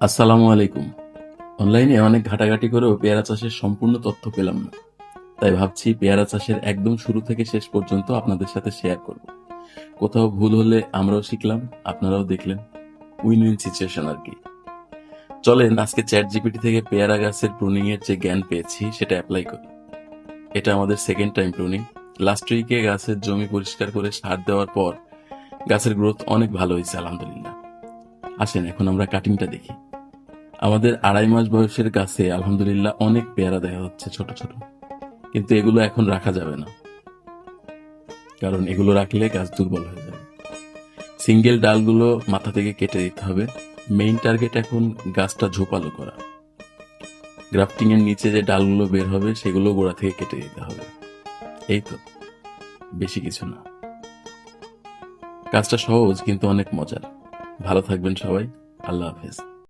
আসসালামু আলাইকুম। অনলাইনে অনেক ঘাটাঘাটি করেও পেয়ারা চাষের সম্পূর্ণ তথ্য পেলাম না। তাই ভাবছি পেয়ারা চাষের একদম শুরু থেকে শেষ পর্যন্ত আপনাদের সাথে শেয়ার করব। কোথাও ভুল হলে আমরাও শিখলাম, আপনারাও দেখলেন। উইন উইন সিচুয়েশন আর কি। চলেন আজকে চ্যাট জিপিটি থেকে পেয়ারা গাছের প্রুনিং এর যে জ্ঞান পেয়েছি সেটা অ্যাপ্লাই করি। এটা আমাদের সেকেন্ড টাইম প্রুনিং। লাস্ট উইকে গাছের জমি পরিষ্কার করে সার দেওয়ার পর গাছের গ্রোথ অনেক ভালো হয়েছে আলহামদুলিল্লাহ। আসেন এখন আমরা কাটিংটা দেখি। আমাদের 2.5 মাস বয়সের গাছে আলহামদুলিল্লাহ অনেক পেয়ারা দেখা যাচ্ছে ছোট ছোট, কিন্তু এগুলো এখন রাখা যাবে না, কারণ এগুলো রাখলে গাছ দুর্বল হয়ে যাবে। সিঙ্গেল ডালগুলো মাথা থেকে কেটে দিতে হবে। মেইন টার্গেট এখন গাছটা ঝোপালো করা। গ্রাফটিং এর নিচে যে ডালগুলো বের হবে সেগুলো গোড়া থেকে কেটে দিতে হবে। এই তো, বেশি কিছু না। কাজটা সহজ কিন্তু অনেক মজার। ভালো থাকবেন সবাই। আল্লাহ হাফেজ।